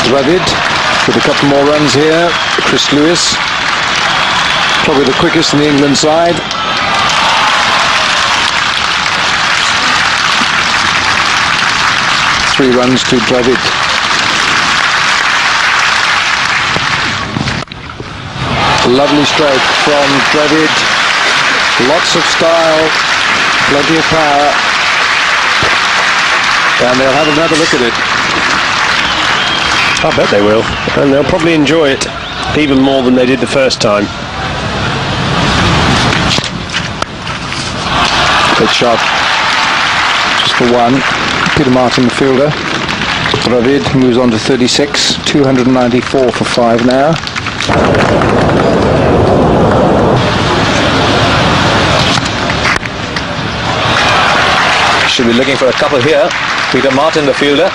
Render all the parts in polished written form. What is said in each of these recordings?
Dravid with a couple more runs here. Chris Lewis, probably the quickest in the England side. Three runs to Dravid. Lovely stroke from Dravid. Lots of style, plenty of power. And they'll have another look at it. I bet they will. And they'll probably enjoy it even more than they did the first time. Good shot. Just for one. Peter Martin, the fielder. Dravid moves on to 36. 294 for 5 now. Should be looking for a couple here. Peter Martin, the fielder.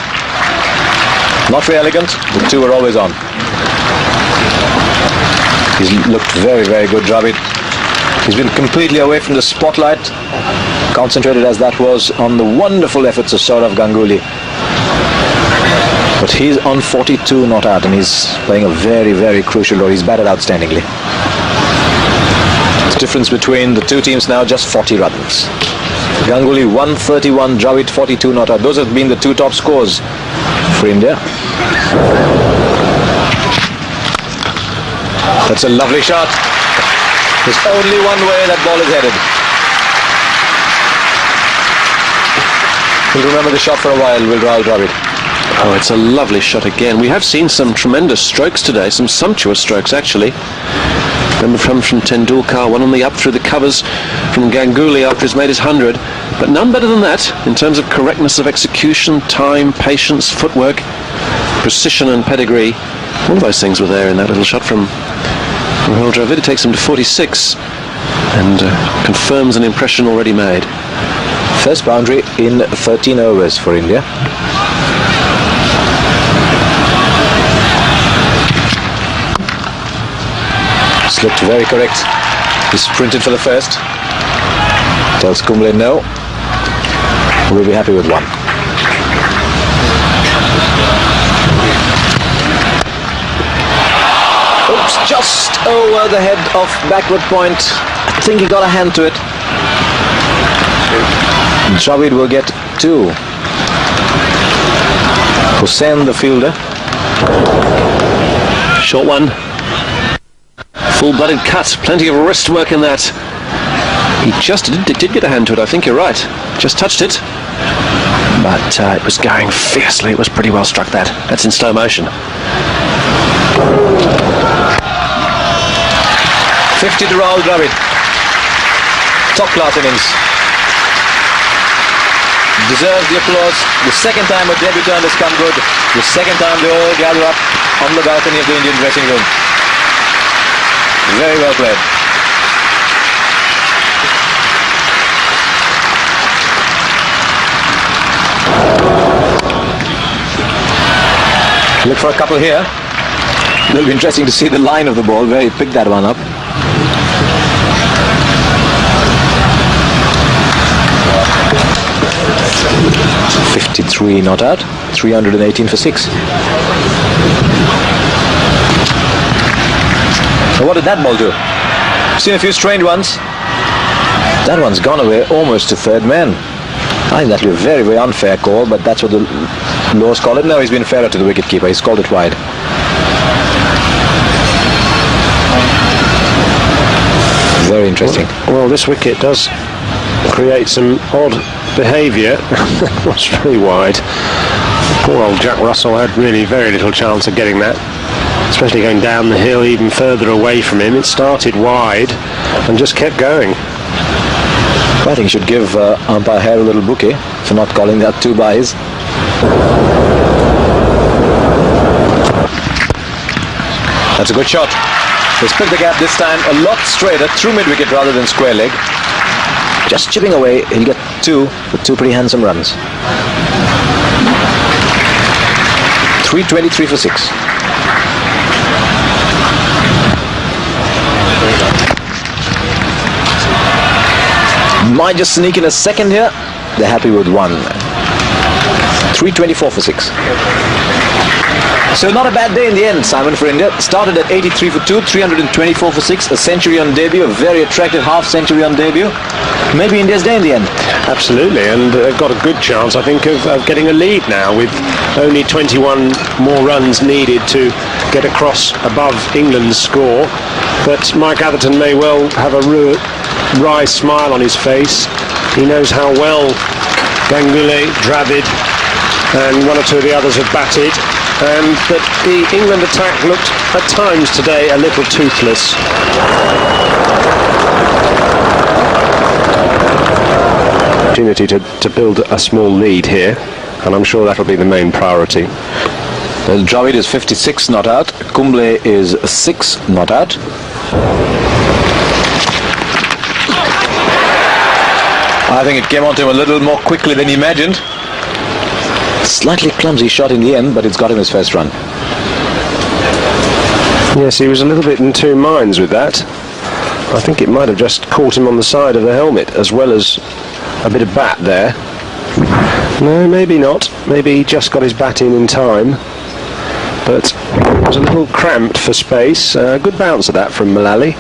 Not very elegant. The two are always on. He's looked very, very good, Dravid. He's been completely away from the spotlight, concentrated as that was on the wonderful efforts of Sourav Ganguly. But he's on 42 not out, and he's playing a very, very crucial role. He's batted outstandingly. The difference between the two teams now, just 40 runs. Ganguly 131, Dravid 42 not out. Those have been the two top scores for India. That's a lovely shot. There's only one way that ball is headed. We'll remember the shot for a while, will Rahul Dravid. Oh, it's a lovely shot again. We have seen some tremendous strokes today, some sumptuous strokes actually. Remember from Tendulkar, one on the up through the covers from Ganguly after he's made his 100. But none better than that in terms of correctness of execution, time, patience, footwork, precision and pedigree. All those things were there in that little shot from Rahul Dravid. It takes him to 46 and confirms an impression already made. First boundary in 13 overs for India. It's looked very correct. He sprinted for the first. Tells Kumble no. We'll be happy with one. Oops, just over the head of backward point. I think he got a hand to it. Dravid will get 2. Hussain, the fielder. Short one. Full-blooded cut. Plenty of wrist work in that. He just did get a hand to it, I think you're right. Just touched it. But it was going fiercely. It was pretty well struck, that. That's in slow motion. 50 to Rahul Dravid. Top class innings. Deserves the applause. The second time a debutant has come good. The second time they all gather up on the balcony of the Indian dressing room. Very well played. Look for a couple here. It'll be interesting to see the line of the ball, where he picked that one up. .53 not out, 318 for 6. So what did that ball do? Seen a few strange ones. That one's gone away almost to third man. I think that'll be a very, very unfair call, but that's what the laws call it. No, he's been fairer to the wicketkeeper. He's called it wide. Very interesting. Well, this wicket does create some odd behaviour. That was really wide. Poor old Jack Russell had really very little chance of getting that, especially going down the hill even further away from him. It started wide and just kept going. I think you should give umpire Hare a little bouquet for not calling that 2 byes. That's a good shot. They split the gap this time a lot straighter, through mid-wicket rather than square leg. Just chipping away, he'll get 2 with 2 pretty handsome runs. 323 for 6. Might just sneak in a second here. They're happy with 1. 324 for 6. So not a bad day in the end, Simon, for India. Started at 83 for 2, 324 for 6, a century on debut, a very attractive half century on debut. Maybe India's day in the end. Absolutely, and got a good chance, I think, of getting a lead now with only 21 more runs needed to get across above England's score. But Mike Atherton may well have a wry smile on his face. He knows how well Ganguly, Dravid and one or two of the others have batted, and that the England attack looked at times today a little toothless. Opportunity to build a small lead here, and I'm sure that'll be the main priority. Well, Dravid is 56 not out, Kumble is 6 not out. I think it came onto him a little more quickly than he imagined. Slightly clumsy shot in the end, but it's got him his first run. Yes, he was a little bit in two minds with that. I think it might have just caught him on the side of the helmet, as well as a bit of bat there. No, maybe not. Maybe he just got his bat in time. But it was a little cramped for space. Good bounce of that from Mullally.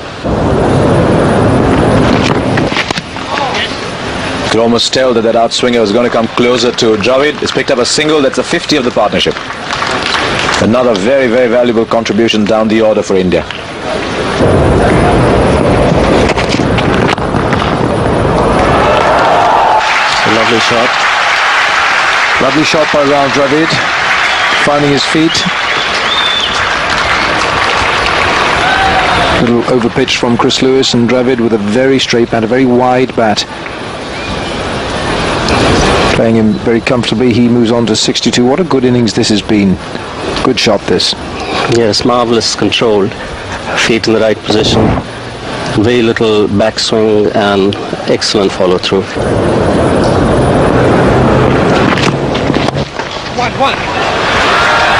Could almost tell that that outswinger was going to come closer to Dravid. He's picked up a single. That's a 50 of the partnership. Another very, very valuable contribution down the order for India. A lovely shot. Lovely shot by Rahul Dravid, finding his feet. Little overpitch from Chris Lewis, and Dravid with a very straight bat, a very wide bat. Playing him very comfortably. He moves on to 62. What a good innings this has been. Good shot this. Yes, marvellous control. Feet in the right position. Very little backswing and excellent follow through.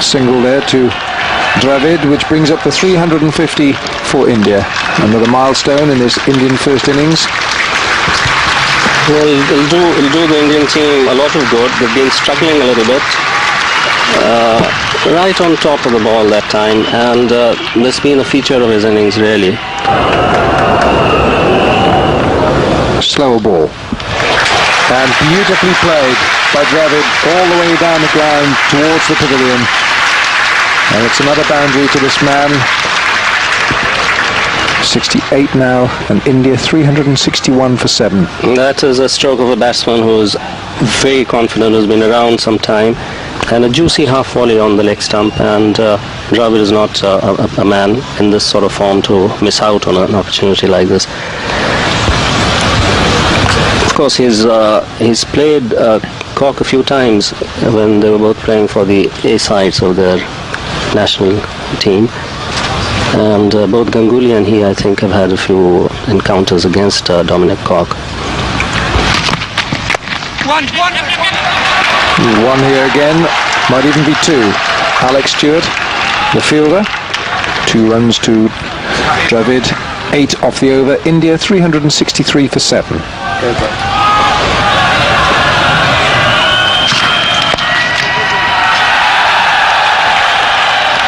Single there to Dravid, which brings up the 350 for India. Another milestone in this Indian first innings. Well, it'll do the Indian team a lot of good. They've been struggling a little bit. Right on top of the ball that time, and that's been a feature of his innings, really. Slower ball. And beautifully played by Dravid all the way down the ground towards the pavilion. And it's another boundary to this man. 68 now, and India 361 for 7. That is a stroke of a batsman who's very confident, who's been around some time, and a juicy half volley on the leg stump, and Dravid is not a man in this sort of form to miss out on an opportunity like this. Of course, he's played Cork a few times when they were both playing for the A sides of their national team. And both Ganguly and he, I think, have had a few encounters against Dominic Cork. One here again, might even be two. Alex Stewart, the fielder. 2 runs to Dravid, 8 off the over. India 363 for 7.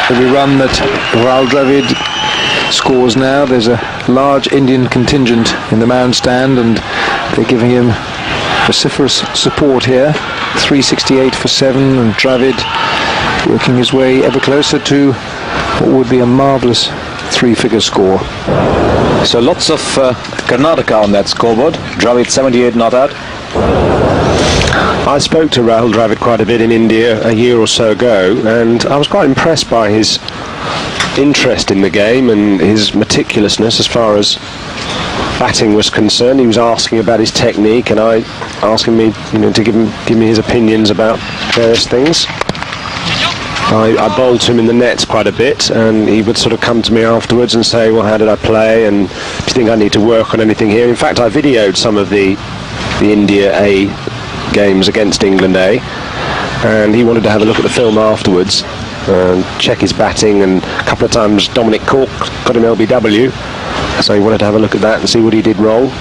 Every run that Rahul Dravid scores now, there's a large Indian contingent in the mound stand, and they're giving him vociferous support here. 368 for 7, and Dravid working his way ever closer to what would be a marvellous 3-figure score. So lots of Karnataka on that scoreboard. Dravid 78 not out. I spoke to Rahul Dravid quite a bit in India a year or so ago, and I was quite impressed by his interest in the game and his meticulousness as far as batting was concerned. He was asking about his technique, and I asking me, to give me his opinions about various things. I bowled to him in the nets quite a bit, and he would sort of come to me afterwards and say, well, how did I play, and do you think I need to work on anything here? In fact, I videoed some of the India A games against England A, and he wanted to have a look at the film afterwards and check his batting, and a couple of times Dominic Cork got him LBW, so he wanted to have a look at that and see what he did wrong.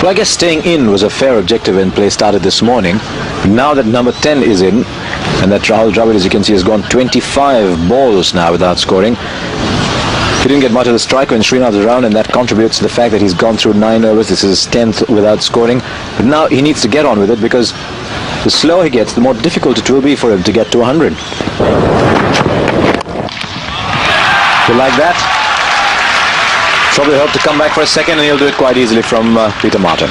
Well, I guess staying in was a fair objective when play started this morning. Now that number 10 is in, and that Rahul Dravid, as you can see, has gone 25 balls now without scoring. He didn't get much of the strike when Srinath was around, and that contributes to the fact that he's gone through 9 overs. This is his 10th without scoring. But now he needs to get on with it, because the slower he gets, the more difficult it will be for him to get to 100. You like that? Probably hope to come back for a second, and he'll do it quite easily from Peter Martin.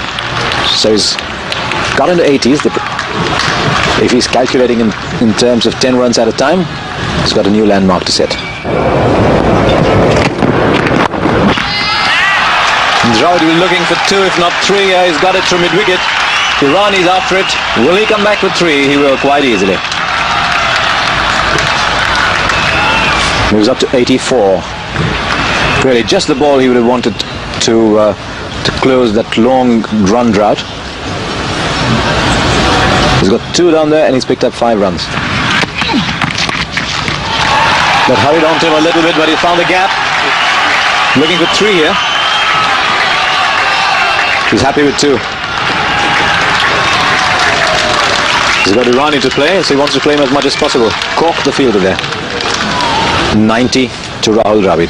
So he's got into 80s. If he's calculating in terms of 10 runs at a time, he's got a new landmark to set. Dravid will be looking for 2, if not 3. He's got it from mid-wicket. Irani's after it. Will he come back with 3? He will quite easily. Moves up to 84. Really, just the ball he would have wanted to close that long run drought. He's got 2 down there, and he's picked up 5 runs. That hurried on to him a little bit, but he found the gap. Looking for 3 here. He's happy with 2. He's got Irani to play, so he wants to play him as much as possible. Cork the fielder there. 90 to Rahul Dravid.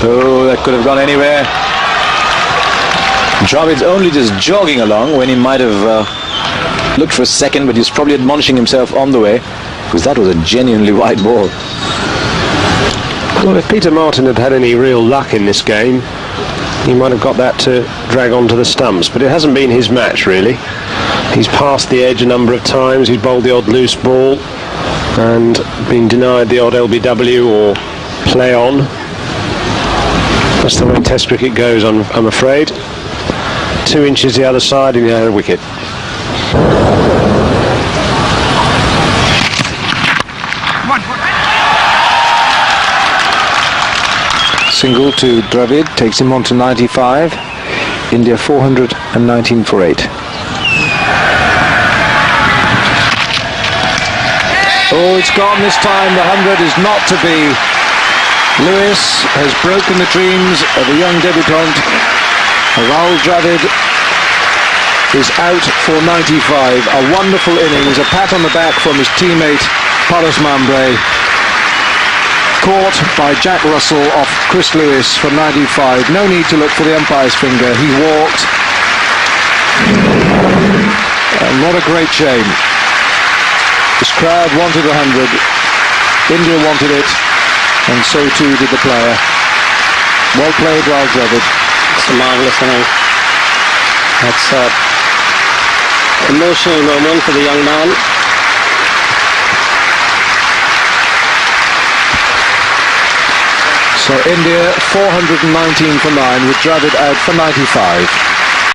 Oh, that could have gone anywhere. Dravid's only just jogging along when he might have looked for a second, but he's probably admonishing himself on the way, because that was a genuinely wide ball. Well, if Peter Martin had had any real luck in this game, he might have got that to drag on to the stumps, but it hasn't been his match, really. He's passed the edge a number of times. He's bowled the odd loose ball and been denied the odd LBW or play on. That's the way Test cricket goes, I'm afraid. 2 inches the other side and he had a wicket. Single to Dravid takes him on to 95. India 419 for 8. Oh, it's gone this time. The 100 is not to be. Lewis has broken the dreams of a young debutant. Rahul Dravid is out for 95. A wonderful innings. A pat on the back from his teammate Paras Mambre. Caught by Jack Russell off Chris Lewis for 95. No need to look for the umpire's finger. He walked. And what a great shame. This crowd wanted 100. India wanted it. And so too did the player. Well played, Rahul Dravid. It's a marvellous inning. That's an emotional moment for the young man. So India 419 for 9 with Dravid out for 95.